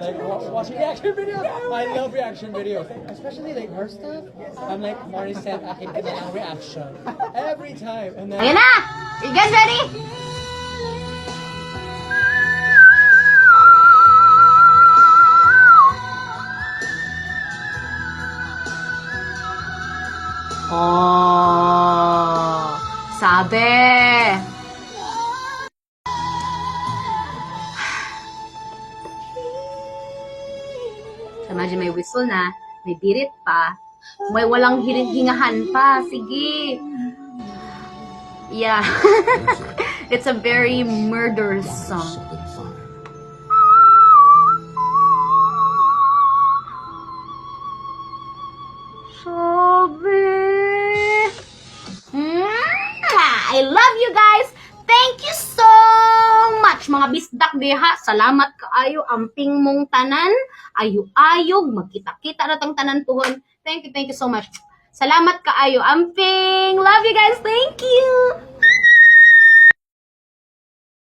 like watching reaction videos. I love reaction videos, especially like her stuff. I'm like Morissette akin ka na ang reaction every time. And then Ayan na! You guys ready? Oh, sabi. So, imagine may whistle na, may birit pa, may walang hingahan pa. Sige. Yeah. It's a very murderous song. I love you guys. Thank you so much mga bisdak diha. Salamat kaayo amping mong tanan. Ayo-ayog magkita-kita na tang tanan tuhon. Thank you so much. Salamat kaayo amping. Love you guys. Thank you.